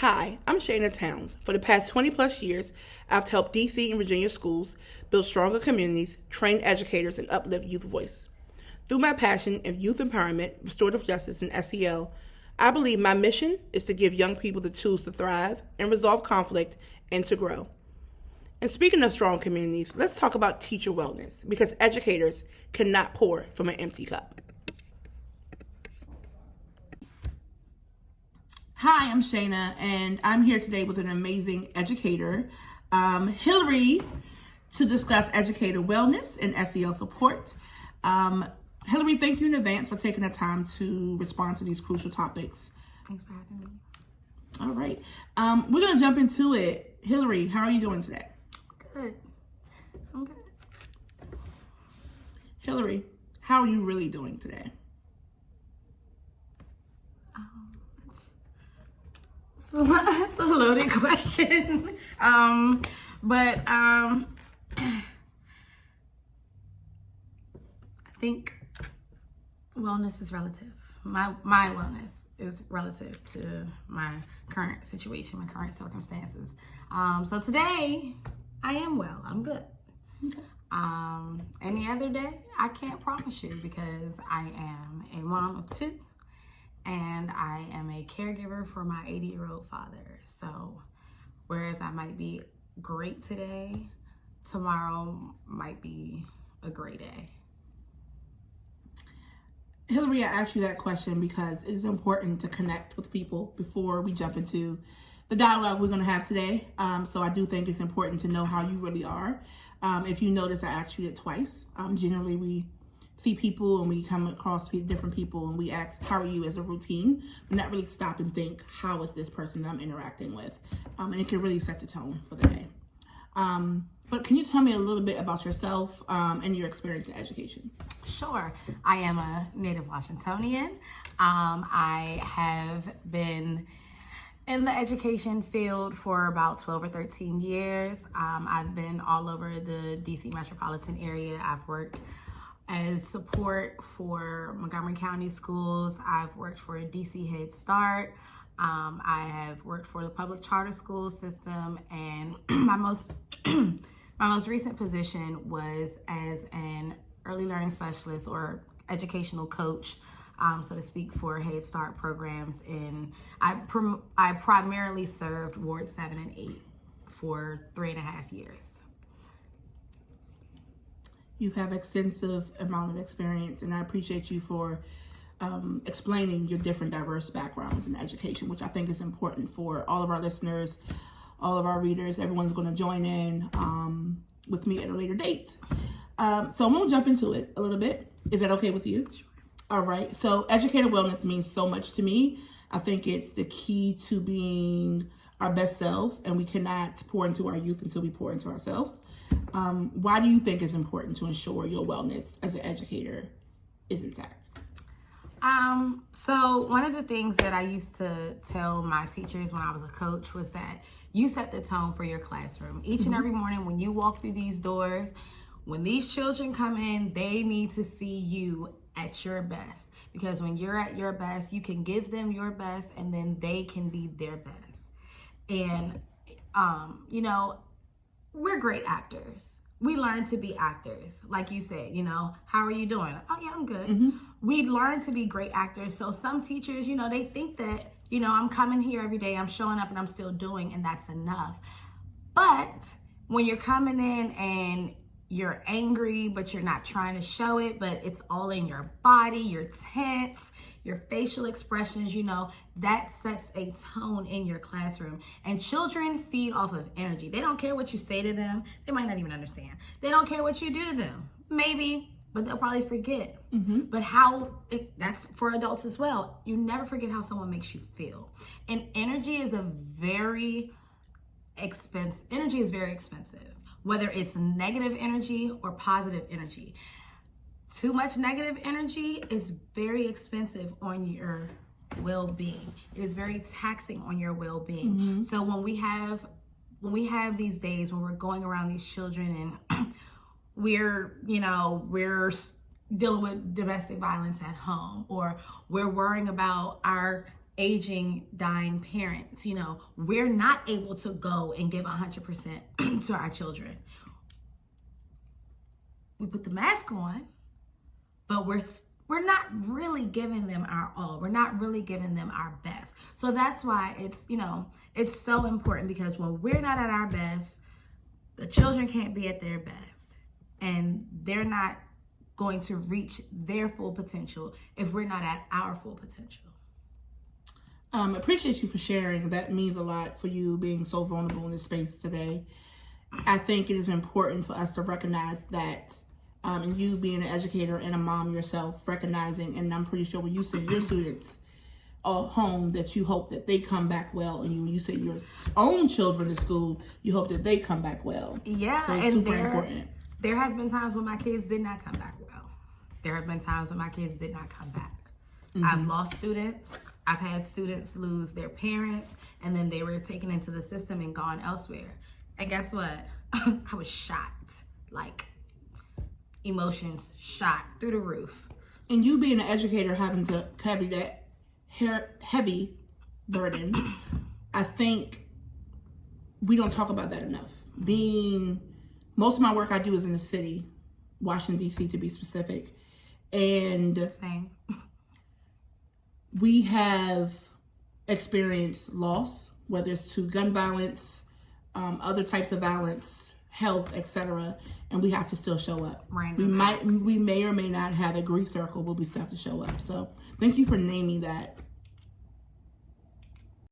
Hi, I'm Shayna Towns. For the past 20 plus years, I've helped DC and Virginia schools build stronger communities, train educators, and uplift youth voice. Through my passion in youth empowerment, restorative justice, and SEL, I believe my mission is to give young people the tools to thrive and resolve conflict and to grow. And speaking of strong communities, let's talk about teacher wellness because educators cannot pour from an empty cup. Hi, I'm Shayna, and I'm here today with an amazing educator, Hillary, to discuss educator wellness and SEL support. Hillary, thank you in advance for taking the time to respond to these crucial topics. Thanks for having me. All right. We're going to jump into it. Hillary, how are you doing today? Good. I'm good. Hillary, how are you really doing today? It's a loaded question. But I think wellness is relative. My wellness is relative to my current situation, my current circumstances. So today I am well. I'm good. Okay. Any other day, I can't promise you because I am a mom of two. And I am a caregiver for my 80-year-old father. So whereas I might be great today, tomorrow might be a great day. Hillary, I asked you that question because it's important to connect with people before we jump into the dialogue we're going to have today. So I do think it's important to know how you really are. If you notice, I asked you that twice. Generally, we see people and we come across different people and we ask, how are you as a routine, but not really stop and think, how is this person that I'm interacting with? And it can really set the tone for the day. But can you tell me a little bit about yourself and your experience in education? Sure. I am a native Washingtonian. I have been in the education field for about 12 or 13 years. I've been all over the DC metropolitan area. I've worked as support for Montgomery County schools. I've worked for DC Head Start. I have worked for the public charter school system, and my most recent position was as an early learning specialist or educational coach, so to speak, for Head Start programs. And I primarily served Ward 7 and 8 for 3.5 years. You have extensive amount of experience, and I appreciate you for explaining your different diverse backgrounds in education, which I think is important for all of our listeners, all of our readers. Everyone's going to join in with me at a later date. So I'm going to jump into it a little bit. Is that okay with you? Sure. All right. So educator wellness means so much to me. I think it's the key to being our best selves, and we cannot pour into our youth until we pour into ourselves. Why do you think it's important to ensure your wellness as an educator is intact? So one of the things that I used to tell my teachers when I was a coach was that you set the tone for your classroom. Each and every morning when you walk through these doors, when these children come in, they need to see you at your best. Because when you're at your best, you can give them your best, and then they can be their best. And, we're great actors. We learn to be actors. Like you said, how are you doing? Oh, yeah, I'm good. Mm-hmm. We learn to be great actors. So some teachers, they think that, I'm coming here every day, I'm showing up and I'm still doing, and that's enough. But when you're coming in and you're angry, but you're not trying to show it, but it's all in your body, you're tense, your facial expressions, that sets a tone in your classroom. And children feed off of energy. They don't care what you say to them. They might not even understand. They don't care what you do to them. Maybe, but they'll probably forget. Mm-hmm. But that's for adults as well. You never forget how someone makes you feel. And energy is very expensive. Whether it's negative energy or positive energy. Too much negative energy is very expensive on your well-being. It is very taxing on your well-being. Mm-hmm. So when we have these days when we're going around these children and we're dealing with domestic violence at home, or we're worrying about our aging, dying parents. You know, we're not able to go and give 100% to our children. We put the mask on, but we're not really giving them our all. We're not really giving them our best. So that's why it's, you know, it's so important, because when we're not at our best, the children can't be at their best, and they're not going to reach their full potential if we're not at our full potential. Appreciate you for sharing. That means a lot, for you being so vulnerable in this space today. I think it is important for us to recognize that, and you being an educator and a mom yourself, recognizing, and I'm pretty sure when you send your students home, that you hope that they come back well, and when you send your own children to school, you hope that they come back well. Yeah, so it's super important. There have been times when my kids did not come back well. There have been times when my kids did not come back. I've lost students. I've had students lose their parents, and then they were taken into the system and gone elsewhere. And guess what? I was shocked. Like, emotions shot through the roof. And you being an educator, having to carry that heavy burden, I think we don't talk about that enough. Most of my work I do is in the city, Washington, D.C. to be specific. And same. We have experienced loss, whether it's to gun violence, other types of violence, health, etc., and we have to still show up. We may or may not have a grief circle, but we still have to show up. So thank you for naming that.